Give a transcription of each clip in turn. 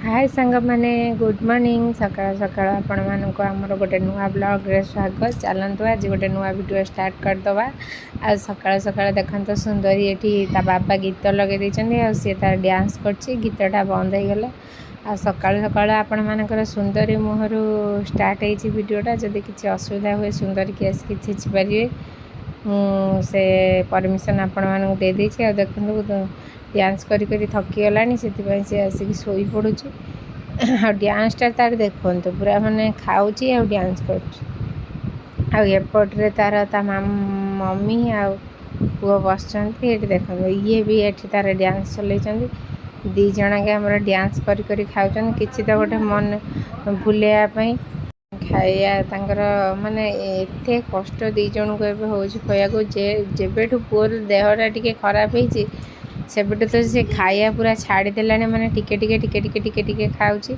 हाय सांग मैंने good morning सकाळ सकाळ आपण मानक आमर गोटे नुआ ब्लॉग रे स्वागत। चलतु आज गोटे नुआ वीडियो स्टार्ट करदवा। आ सकाळ सकाळ देखते सुंदरी एठी ता बाबा गीत लगे देछन आ सी तार डांस करछि। गीतटा बंद हो गला आ सकाळ सकाळ आपण मानकर सुंदरी मुहरु स्टार्ट होईछि वीडियोटा। जदि किछि असुविधा हुए सुंदरी के आसी खिचि परिवे से परमिशन आपण मानक दे देछि। आ देखंतु डांस करी करी थकी गलानी से आसिक शोई पड़ुची। डांसटा तार देखते पूरा माने खाऊची आ डांस करपटे तार ता मम्मी आ पुआ बस देखो ये भी एठी तार डांस चलते दी जन के आम डांस करी करी खाऊन किसी तो गोटे मन भूलैयापाई खाया तांकर माने एते कष्ट दी जन को एबे होउची खया को जेबेठू पुअर देहटा टिके खराब होईची सेबेठू तो से खाया पूरा छाड़ी देलाने माने टिके टिके टिके टिके टिके टिके खाऊची।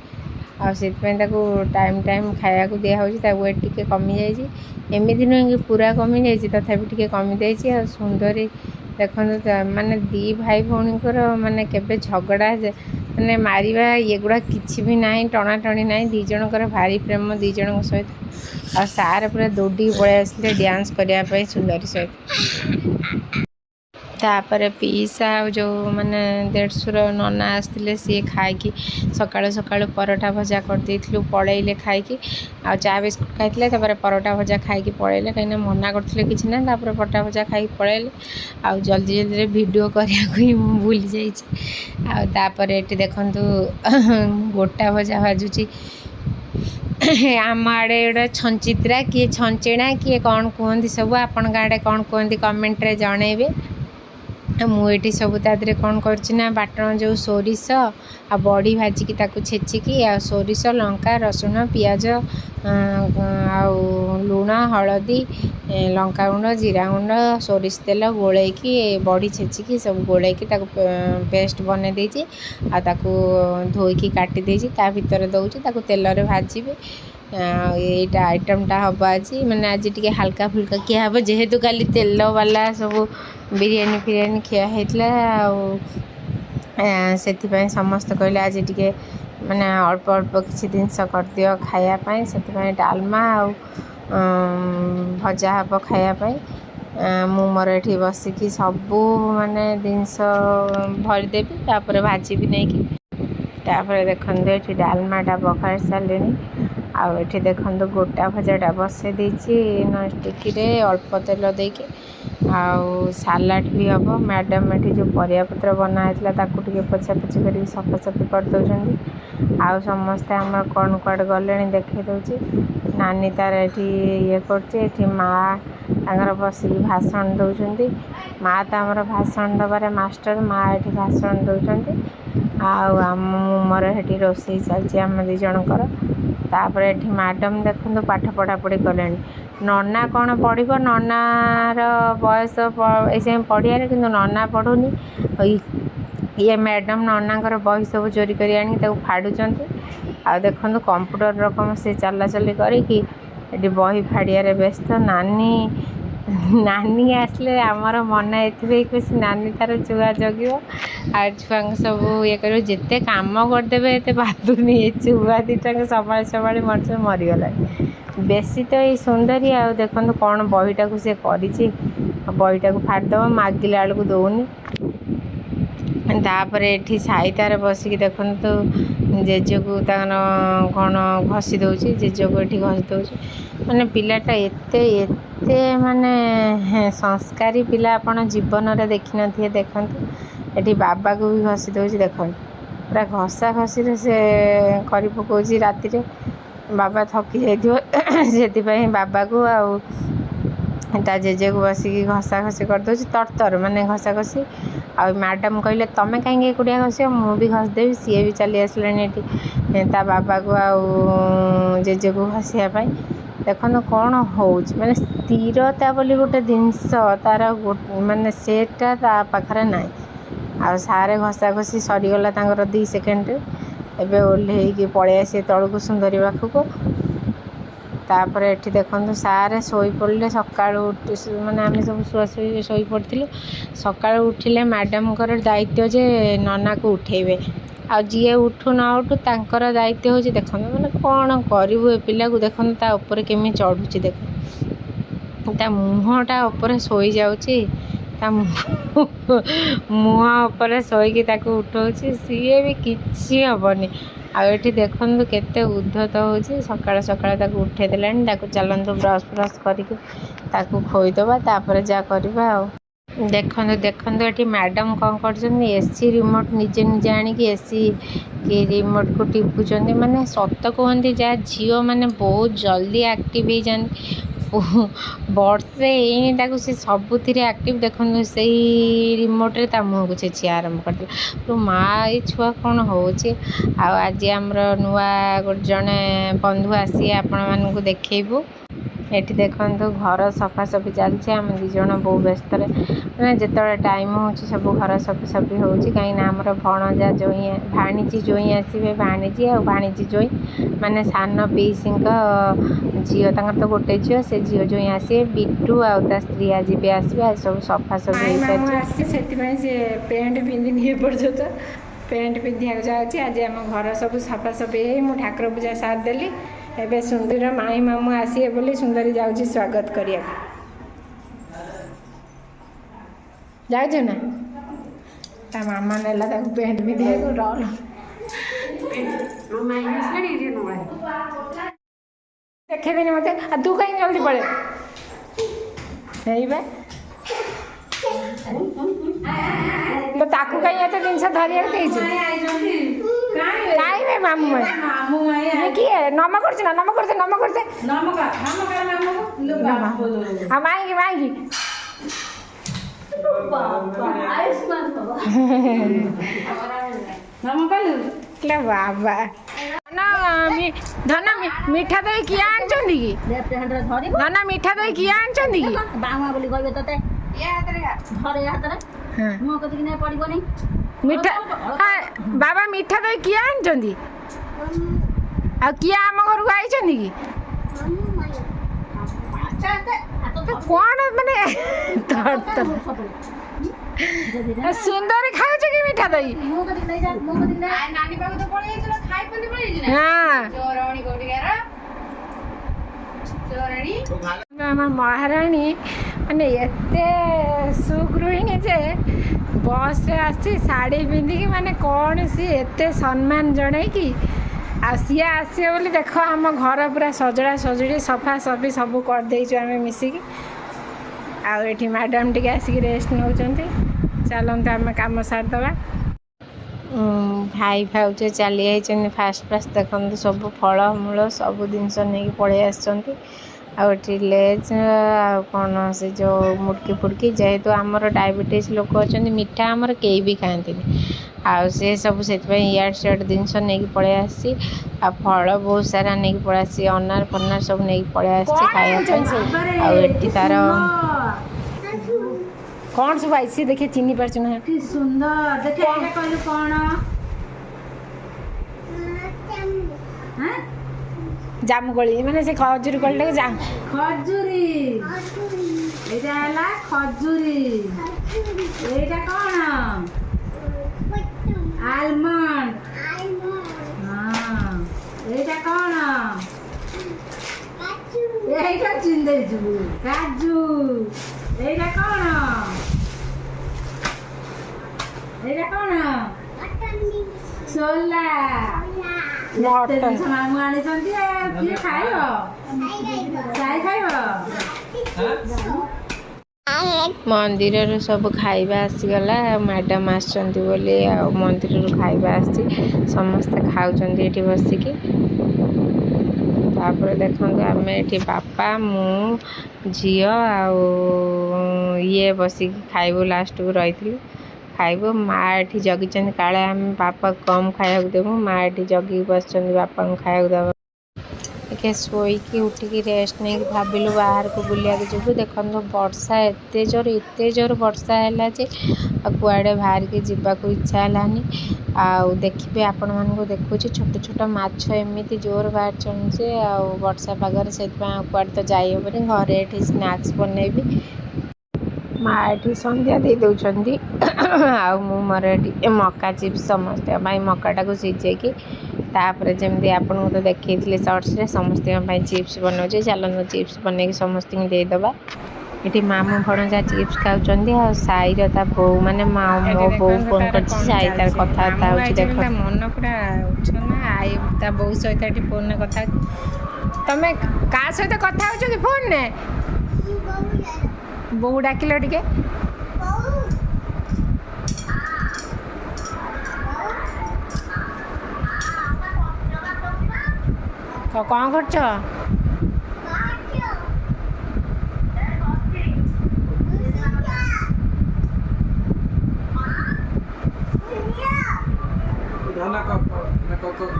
आ सेतपई ताको टाइम टाइम खाया को दिया होउची। ता वेट टिके कमी जाईची एमिति नुहे कि पूरा कमी जाईची तथापि टिके कमी जाईची। आ सुंदरी देखो माने दी भाई भौणीकर माने केबे झगड़ा माने मारिबा एगुड़ा किछि भी नाही टणा टणी नाही दी जनकर भारी प्रेम दी जन सहित। आ सार पूरा दौड़ी पळै आसले डांस करिया पई सुंदरी सहित। तापर पीसा जो माने देढ़सुर नना आसते सी खाई सकाळु सकाळु परोठा भजा कर देइथिलु पळैले खाई आ चा बिस्कुट खाइथिले। तापर परोठा भजा खाई पळैले कहीं मना करथिले किछि ना। तापर परोठा भजा खाई पळैले आ जल्दी जल्दी रे वीडियो करिया को मु भूली जाइछि। आ तापर एठी देखंतु गोटा भजा भाजुची आम आड़े एटा छंचित्रा किए छंचेणा किए कौन कहती सब आपण गाँडे कौन कहती कमेंट रे जनइबे। मुझे सब तादे कौन करना बाटण जो सोरिष आ बड़ी भाजिकी ताकू छेचिकी आ सोरिष लंका रसुण पियाज आ लुण हलदी लंका गुंड जीरा गुंड सोरिष तेल गोलैकी बड़ी छेचिकी सब गोलैकी पेस्ट बने देछि। आ ताकू धोईकी काटी देछि ता भीतर दउछि ताकू तेल रे भाजिबे। एटा आइटमटा हम आज मैंने आज टी हल्का फुल्का किया हम जेहेतु काली तेल वाला सब बिरियानी फिरियानी खिया होता से समस्त कहले आज टी मैंने अल्प अल्प किसी जिनस कर दियो खायापाई से डालमा आ भजा हम खायापाई। मु मोर ये बसिकी सबू माने जिनस भरदेवी तापर भाजी भी नहीं तापर देखते ये डालमाटा पखाड़ सारे आठी देखो गोटा भजाटा बसई देछि नॉनस्टिक रे अल्प तेल देके आउ सालाड भी हम। मैडम ये जो परिया पत्र बनाइला ताकू टिके पोछा पोछी कर सफासफी कर दौरान आउ समस्ते आम कौन कुआड़े गले देखे दौची। नानी तार ये कर माँ तांकर बसिक भाषण दौरान माँ तो आमर भाषण दबार मास्टर माँ ये भाषण दौरान आम मोर ये रोषे चलती आम दी जनकर। तापर एठी मैडम देखो पाठ पढ़ा पढ़ी कले नना कौन पढ़ ननार बयस ऐसे पढ़िया कि नना पढ़ुनी ये मैडम ननांकर बही सब चोरी कर आनी फाड़ुंट। आ देखो कंप्यूटर रकम से चलाचली करी बही फाड़िया व्यस्त नानी नानी आसले आमर मन एथि खुशी नानी तार छुआ जगिव आ छुआ सब ये कर जिते कम करदे ये बाधुनी ये छुआ दीटा संभा संभा मर्च मरीगला बेसी तो ये सुंदरी आ देखो कौन बहीटा को सी कर बहीटा को फाड़दब मागिला बेलू दौनी। तापर ये साई तार बसिक देखो जेजे को कौन घसी दौची जेजे को ये घसी दौची माने पिलाटा एते एते माने संस्कारी पिला आपण जीवन रे देखि नथिए। देखंतु एठी बाबा को भी घसी दौची देखो पूरा घसा घसी रे से करी पकोची राति रे बाबा थकी जाइथिबो सेति बाबा को आउ ता जेजे को बसिक घसा घसी कर दौची तरतर माने घसा घसी। आ मैडम कहले तमें कहीं एकुटिया घस मुझे घसीदेवी सी भी चली आसलानी ता बाबा को आउ जेजे को घसियापाई। देखो कौन हो माने स्थिरता बोली गोटे जिनस तार माने सेटा ता पाखरे नाई आ सारे घसा घसी सरीगला 2 सेकेंड एबे ओल्हे पड़े आसी तलू सुंदरी पाखक। तापर एठी देखो सारे शोई पड़े सका माने आम सब शुआ शुई शोई पड़े सका उठिले मैडम दायित्व जे नना को उठेबे ଆଉ ଯିଏ ଉଠୁ ନ ଉଠୁ ତାଙ୍କର ଦାୟିତ୍ୱ ହେଉଛି ଦେଖନ୍ତୁ ମାନେ କ'ଣ କରିବୁ ଏ ପିଲାକୁ ଦେଖନ୍ତୁ ତା ଉପରେ କେମିତି ଚଢ଼ୁଛି ଦେଖ ତା ମୁହଁଟା ଉପରେ ଶୋଇଯାଉଛି ତା ମୁହଁ ଉପରେ ଶୋଇକି ତାକୁ ଉଠଉଛି ସିଏ ବି କିଛି ହେବନି। ଆଉ ଏଠି ଦେଖନ୍ତୁ କେତେ ଉଦ୍ଧତ ହେଉଛି ସକାଳ ସକାଳ ତାକୁ ଉଠେଇ ଦେଲାଣି ତାକୁ ଚାଲନ୍ତୁ ବ୍ରସ୍ ଫ୍ରସ୍ କରିକି ତାକୁ ଖୋଇଦେବା ତାପରେ ଯାହା କରିବା ଆଉ। ଦେଖନ୍ତୁ ଏଠି ମ୍ୟାଡ଼ାମ୍ କ'ଣ କରୁଛନ୍ତି ଏସି ରିମୋଟ୍ ନିଜେ ନିଜେ ଆଣିକି ଏସି ରିମୋଟ୍କୁ ଟିପୁଛନ୍ତି ମାନେ ସତ କୁହନ୍ତି ଯାହା ଝିଅମାନେ ବହୁତ ଜଲ୍ଦି ଆକ୍ଟିଭ୍ ହେଇଯାନ୍ତି ବର୍ଷେ ହେଇନି ତାକୁ ସେ ସବୁଥିରେ ଆକ୍ଟିଭ୍ ଦେଖନ୍ତୁ ସେଇ ରିମୋଟ୍ରେ ତା ମୁହଁକୁ ଛେଚିବା ଆରମ୍ଭ କରିଦେଲା ମା ଏଇ ଛୁଆ କ'ଣ ହେଉଛି। ଆଉ ଆଜି ଆମର ନୂଆ ଜଣେ ବନ୍ଧୁ ଆସି ଆପଣମାନଙ୍କୁ ଦେଖେଇବୁ। ଏଠି ଦେଖନ୍ତୁ ଘର ସଫାସଫି ଚାଲିଛି ଆମେ ଦୁଇ ଜଣ ବହୁ ବ୍ୟସ୍ତରେ ମାନେ ଯେତେବେଳେ ଟାଇମ୍ ହେଉଛି ସବୁ ଘର ସଫାସଫି ହେଉଛି କାହିଁକିନା ଆମର ଭଣଜା ଜ୍ୱାଇଁ ଭାଣିଜୀ ଜ୍ୱାଇଁ ଆସିବେ ଭାଣିଜୀ ଆଉ ଭାଣିଜୀ ଜ୍ୱାଇଁ ମାନେ ସାନ ପିଇସିଙ୍କ ଝିଅ ତାଙ୍କର ତ ଗୋଟେ ଝିଅ ସେ ଝିଅ ଜ୍ୱାଇଁ ଆସିବେ ବିଟୁ ଆଉ ତା ସ୍ତ୍ରୀ ଆଜି ବି ଆସିବେ ଆଜି ସବୁ ସଫାସଫି ହେଇସାରିଛି ସେଥିପାଇଁ ସେ ପ୍ୟାଣ୍ଟ ପିନ୍ଧିନି ଏପର୍ଯ୍ୟନ୍ତ ପ୍ୟାଣ୍ଟ ପିନ୍ଧିବାକୁ ଯାଉଛି। ଆଜି ଆମ ଘର ସବୁ ସଫାସଫି ହେଇ ମୁଁ ଠାକୁର ପୂଜା ସାରିଦେଲି ଏବେ ସୁନ୍ଦରୀର ମାଇଁ ମାମୁଁ ଆସିବେ ବୋଲି ସୁନ୍ଦରୀ ଯାଉଛି ସ୍ୱାଗତ କରିବାକୁ। ଯାଉଛୁ ନା ତା ମାମା ନେଲା ତାକୁ ପ୍ୟାଣ୍ଟ ପିନ୍ଧିବାକୁ ଡର ଦେଖେଇଦେନି ମୋତେ ଆଉ ତୁ କାହିଁକି ଜଲ୍ଦି ପଳେଇ ହେଇବା ତ ତାକୁ କାହିଁ ଏତେ ଜିନିଷ ଧରିବାକୁ ଦେଇଛୁ କାହିଁବେ ମାମୁଁ କିଏ ନମ କରୁଛି ନା ନମ କରୁଛେ ଆଉ ମାଇଁକି ବାବା ଧନ ମିଠା ଦହି କିଏ ଆଣିଛନ୍ତି କି ଧନ ମିଠା ଦହି କିଏ ଆଣିଛନ୍ତି କି ମିଠା ବାବା ମିଠା ଦହି କିଏ ଆଣିଛନ୍ତି ଆଉ କିଏ ଆମ ଘରକୁ ଆଇଛନ୍ତି କି କ'ଣ ମାନେ ସୁନ୍ଦରୀ ଖାଉଛ କି ମିଠା ଦହି ଆମ ମହାରାଣୀ ମାନେ ଏତେ ସୁଗୃହିଣୀ ଯେ ବସ୍ରେ ଆସି ଶାଢ଼ୀ ପିନ୍ଧିକି ମାନେ କ'ଣ ସିଏ ଏତେ ସମ୍ମାନ ଜଣେଇକି ଆଉ ସିଏ ଆସିବେ ବୋଲି ଦେଖ ଆମ ଘର ପୁରା ସଜଡ଼ା ସଜଡ଼ି ସଫାସଫି ସବୁ କରିଦେଇଛୁ ଆମେ ମିଶିକି। ଆଉ ଏଠି ମ୍ୟାଡ଼ାମ୍ ଟିକେ ଆସିକି ରେଷ୍ଟ ନେଉଛନ୍ତି ଚାଲନ୍ତୁ ଆମେ କାମ ସାରିଦେବା। ଭାଇ ଭାଉଜ ଚାଲି ଯାଇଛନ୍ତି ଫାଷ୍ଟ ଦେଖନ୍ତୁ ସବୁ ଫଳମୂଳ ସବୁ ଜିନିଷ ନେଇକି ପଳେଇ ଆସିଛନ୍ତି। ଆଉ ଏଠି ଲେଜ୍ ଆଉ କ'ଣ ସେ ଯେଉଁ ମୁଡ଼କି ଫୁଡ଼କି ଯେହେତୁ ଆମର ଡାଇବେଟିସ୍ ଲୋକ ଅଛନ୍ତି ମିଠା ଆମର କେହି ବି ଖାଆନ୍ତିନି ଆଉ ସେ ସବୁ ସେଥିପାଇଁ ଇଆଡ଼େ ସିଆଡ଼େ ଜିନିଷ ନେଇକି ପଳେଇ ଆସିଛି ଆଉ ଫଳ ବହୁତ ସାରା ନେଇକି ପଳେଇ ଆସିଛି ଅନାର ଫନାର ସବୁ ନେଇକି ପଳେଇ ଆସିଛି ଖାଇବା ପାଇଁ। ଆଉ ଏଠି ତାର କ'ଣ ସବୁ ଆଇସି ଦେଖେ ଚିହ୍ନି ପାରୁଛୁ ନା କି ସୁନ୍ଦର ଦେଖେ କହିଲୁ କ'ଣ ଜାମୁକୋଳି ମାନେ ସେ ଖଜୁରୀ କୋଳିଟାକୁ ଖଜୁରୀ ଏଇଟା ହେଲା ଖଜୁରୀ ଏଇଟା କ'ଣ ଆଲମଣ୍ଡ ହଁ ଏଇଟା କ'ଣ এইটা চিন্দেই দিব কাজু এইটা কোন এইটা কোন ছোলা মটর মামু আনিଛନ୍ତି କିଏ ଖାଇବ ଚାଇ ଖାଇବ ମନ୍ଦିରରୁ ସବୁ ଖାଇବା ଆସିଗଲା ମ୍ୟାଡ଼ାମ୍ ଆସିଛନ୍ତି ବୋଲି ଆଉ ମନ୍ଦିରରୁ ଖାଇବା ଆସିଛି ସମସ୍ତେ ଖାଉଛନ୍ତି ଏଠି ବସିକି। ତାପରେ ଦେଖନ୍ତୁ ଆମେ ଏଠି ବାପା ମୁଁ ଝିଅ ଆଉ ଇଏ ବସିକି ଖାଇବୁ ଲାଷ୍ଟକୁ ରହିଥିଲୁ ଖାଇବୁ ମା ଏଠି ଜଗିଛନ୍ତି କାଳେ ଆମେ ବାପା କମ୍ ଖାଇବାକୁ ଦେବୁ ମା ଏଠି ଜଗିକି ବସିଛନ୍ତି ବାପାଙ୍କୁ ଖାଇବାକୁ ଦେବା ଟିକେ ଶୋଇକି ଉଠିକି ରେଷ୍ଟ ନେଇକି ଭାବିଲୁ ବାହାରକୁ ବୁଲିବାକୁ ଯିବୁ। ଦେଖନ୍ତୁ ବର୍ଷା ଏତେ ଜୋର ବର୍ଷା ହେଲା ଯେ ଆଉ କୁଆଡ଼େ ବାହାରିକି ଯିବାକୁ ଇଚ୍ଛା ହେଲାନି। ଆଉ ଦେଖିବେ ଆପଣମାନଙ୍କୁ ଦେଖୁଛି ଛୋଟ ଛୋଟ ମାଛ ଏମିତି ଜୋର ବାହାରିଛନ୍ତି ଯେ ଆଉ ବର୍ଷା ପାଗରେ ସେଥିପାଇଁ ଆଉ କୁଆଡ଼େ ତ ଯାଇ ହେବନି ଘରେ ଏଠି ସ୍ନାକ୍ସ ବନେଇବି माँ ये संध्या दे दौरान आउ मोर ये मका चिप्स समस्त मकाटा को सीझे तापर जमी आपन को तो देखी सर्ट्स समस्त चिप्स बनाऊे चलते चिप्स बनई समस्त देदेबा ये मामू भणजा चिप्स खाऊँ साईर ता बो माने मो बो फोन कर साई तार कथबार्ता हो मन पूरा उछना आई ता बो सहित फोन कथा तमें क्या सहित कथा हो फोन ने बो डाकिल टिके कौन करछ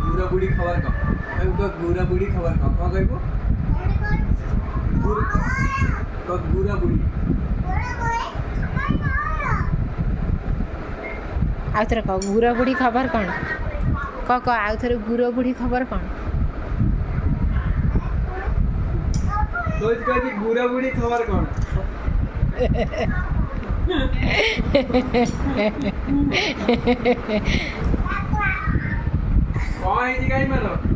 गुरा बुढ़ी खबर गुरा बुढ़ी खबर कौन कहू गुरा बुढ़ी आउ थे कह गुरा बुढ़ी खबर कौन कह आउ थे गुरा बुढ़ी खबर कौन गुरा बुढ़ी खबर कौन कहीं मारो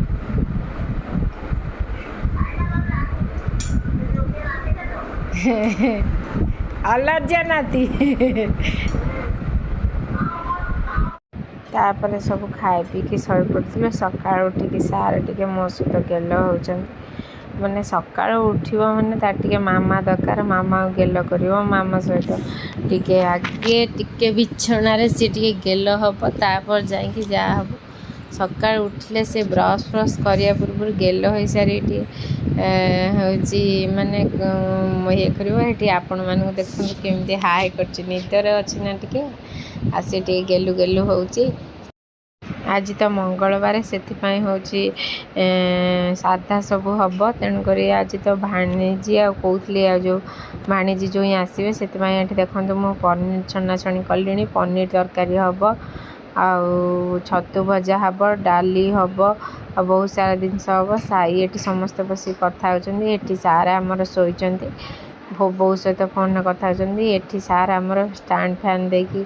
अलज्जा नाती तापर सब खाए पी शई पड़े सका उठिक सार टे मो सहित गेल हो मैंने सका उठब मैंने तार मामा दरकार मामा गेल कर मामा सहित टे आगे टे बिछणार सी टे गेल हम तापर जाकि जहाँ हम सका उठिले से ब्रश फ्रश करने पूर्व गेल हो सारी हूँ माने ये कर आपण मानक देखो केमती हाई कर निदर अच्छी ना टे आसी टे गेलु गेलु हो आज तो मंगलवार से हूँ साधा सब हम तेणुक आज तो भाणीजी आउली जो भाणीजी जो ही आसवे से देखो मु पनीर छनाछणी कली पनीर तरकारी हम आउ छतु भजा हम डाली हम आ बहुत सारा जिनस हम साई ये समस्त बस कथा होती सारा आमर शोचती बो सहित फोन कथा होती सार आमर स्टैंड फैन देकी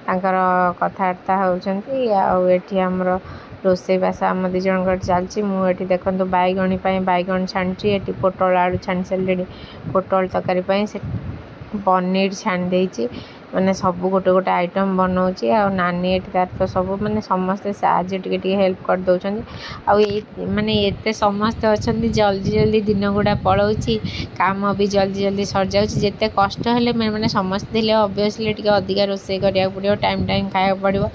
कथबार्ता होती आमर रोसई बास आम दी जन चलती मुझे देखो बैगणी बैगण छाणी ये पोटल आलू छाणी सारे पोटल तरकारी से पनीर छाणी देती मैंने सब गोटे गोटे आइटम बनाऊँगी आ नानी ये तार तो सब मैंने समस्ते साहय टे हेल्प कर दौरान माने ये समस्ते अच्छा जल्दी जल्दी दिन गुड़ा पलाऊँगी काम भी जल्दी जल्दी सर जाऊँगी जिते कष्ट हेल्ले मैंने समस्ते ऑब्वियसली टे अधिका रोसे करा पड़ो टाइम टाइम खाया पड़ो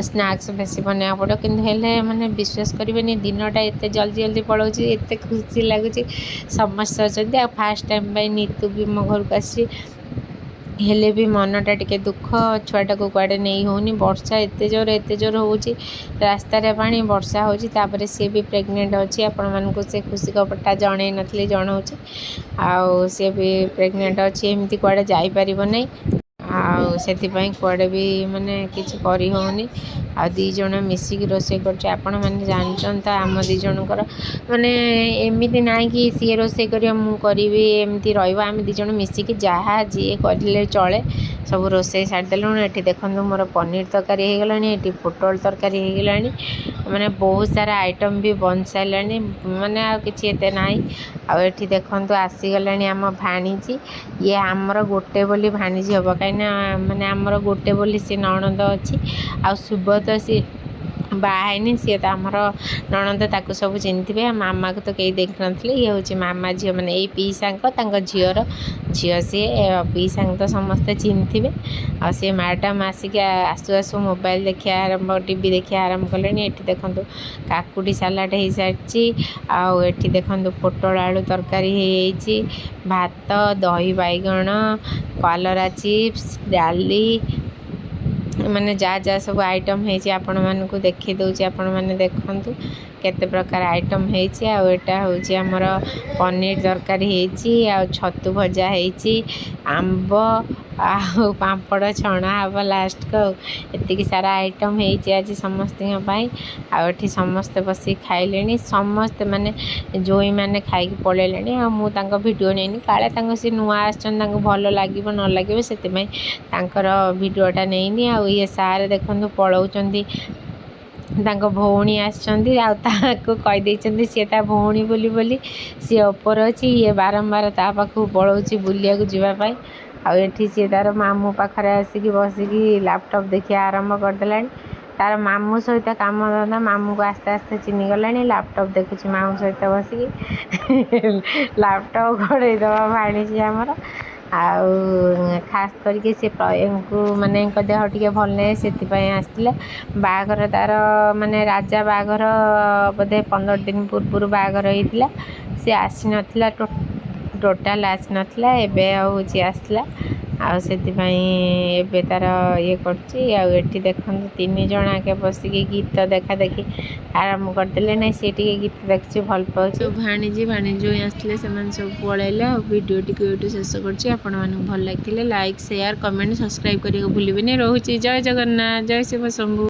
स्नैक्स बेस बनवा पड़ो कि मैंने विश्वास करेंगे दिनटा एत जल्दी जल्दी पलाऊँगी एत खुशी लगुच समस्ते अच्छा फास्ट टाइम नीतू भी मो घर को आसी हेले भी मनटा टे दुख छुआटा को कुआड़े नहीं होनी वर्षा एत जोर हो रास्तार पानी वर्षा होपर सी भी प्रेग्नेंट अच्छी आपण मानक से खुशी खबरटा जन नी जनाऊँ आउ सी भी प्रेग्नेंट अच्छी एमती कुआड़े जापर नहीं आउ कुआड़े भी माने किसी करी होनी आ दी जन मिसिक रोसे आपण मैंने जानते तो आम दी जनकर माने एमती ना कि सी रोसे कर मुझे एमती रम दी जन मिसिक जहाँ जी कर चले सब रोसे सारिदेलु ये देखो मोर पनीर तरकारी हो गला ये पोटल तरकारी हो गला मैंने बहुत सारा आइटम भी बन सारा मैंने आते ना आठ देखु आसीगला आम भाणीजी ये आमर गोटे बोली भाणीजी हम कहीं माने आमर गोटे बोली सी नणंद अच्छी आ सुब्रत सी बाहनी सी तो आमर नणंद ताकू सब चिन्हते मामा को तो कहीं देख नी ये हूँ मामा झील मैंने ये पीसा झीर झील सी पीसा तो समस्ते चिन्हते आ सी मैडम आसिक आसु आसु मोबाइल देखा आरंभ टीवी देखा आरंभ कले ये देखो काकुड़ी सालाड हो सारी आठ देखो पोटल आलू तरकारी भात दही बैगण कलरा चिप्स डाली मैंने जहाँ जहाँ सब आइटम हो देखी दूसरी आपण मैंने देखूँ केते प्रकार आइटम होटा हूँ आमर पनीर तरकारी छतु भजा आंब ଆଉ ପାମ୍ପଡ଼ ଛଣା ହେବ ଲାଷ୍ଟକୁ ଆଉ ଏତିକି ସାରା ଆଇଟମ୍ ହେଇଛି ଆଜି ସମସ୍ତଙ୍କ ପାଇଁ। ଆଉ ଏଠି ସମସ୍ତେ ବସିକି ଖାଇଲେଣି, ସମସ୍ତେ ମାନେ ଜୋଇଁମାନେ ଖାଇକି ପଳେଇଲେଣି। ଆଉ ମୁଁ ତାଙ୍କ ଭିଡ଼ିଓ ନେଇନି, କାଳେ ତାଙ୍କ ସେ ନୂଆ ଆସିଛନ୍ତି ତାଙ୍କୁ ଭଲ ଲାଗିବ ନ ଲାଗିବ, ସେଥିପାଇଁ ତାଙ୍କର ଭିଡ଼ିଓଟା ନେଇନି। ଆଉ ଇଏ ସାର୍ ଦେଖନ୍ତୁ ପଳଉଛନ୍ତି, ତାଙ୍କ ଭଉଣୀ ଆସିଛନ୍ତି ଆଉ ତାକୁ କହିଦେଇଛନ୍ତି ସିଏ ତା ଭଉଣୀ ବୋଲି ସିଏ ଉପରେ ଅଛି। ଇଏ ବାରମ୍ବାର ତା ପାଖକୁ ପଳଉଛି ବୁଲିବାକୁ ଯିବା ପାଇଁ। ଆଉ ଏଠି ସିଏ ତାର ମାମୁଁ ପାଖରେ ଆସିକି ବସିକି ଲାପଟପ୍ ଦେଖିବା ଆରମ୍ଭ କରିଦେଲାଣି। ତାର ମାମୁଁ ସହିତ କାମ ଧନ୍ଦା, ମାମୁଁକୁ ଆସ୍ତେ ଆସ୍ତେ ଚିହ୍ନିଗଲାଣି। ଲାପଟପ୍ ଦେଖୁଛି ମାମୁଁ ସହିତ ବସିକି ଲାପଟପ୍ ଘୋଡ଼େଇ ଦେବା ଭାଣିଜି ଆମର। ଆଉ ଖାସ୍ କରିକି ସେ ପ୍ରୟଙ୍କୁ ମାନେ ଙ୍କ ଦେହ ଟିକେ ଭଲ ନାହିଁ, ସେଥିପାଇଁ ଆସିଥିଲା। ବାହାଘର ତାର ମାନେ ରାଜା ବାହାଘର ବୋଧେ 15 ଦିନ ପୂର୍ବରୁ ବାହାଘର ହେଇଥିଲା, ସେ ଆସିନଥିଲା, ଟୋଟାଲ୍ ଆସିନଥିଲା। ଏବେ ଆଉ ହେଉଛି ଆସିଥିଲା, ଆଉ ସେଥିପାଇଁ ଏବେ ତାର ଇଏ କରୁଛି। ଆଉ ଏଠି ଦେଖନ୍ତୁ 3 ଜଣ ଆଗେ ବସିକି ଗୀତ ଦେଖା ଦେଖି ଆରମ୍ଭ କରିଦେଲେ। ନାଇଁ ସେ ଟିକେ ଗୀତ ଦେଖୁଛି, ଭଲ ପାଉଛି। ଭାଣିଜି ଜୋଇଁ ଆସିଥିଲେ, ସେମାନେ ସବୁ ପଳେଇଲେ। ଆଉ ଭିଡ଼ିଓଟିକୁ ଏଇଠୁ ଶେଷ କରୁଛି। ଆପଣମାନଙ୍କୁ ଭଲ ଲାଗିଥିଲେ ଲାଇକ୍, ସେୟାର, କମେଣ୍ଟ, ସବସ୍କ୍ରାଇବ୍ କରିବାକୁ ଭୁଲିବେନି। ରହୁଛି, ଜୟ ଜଗନ୍ନାଥ, ଜୟ ଶିବ ଶମ୍ଭୁ।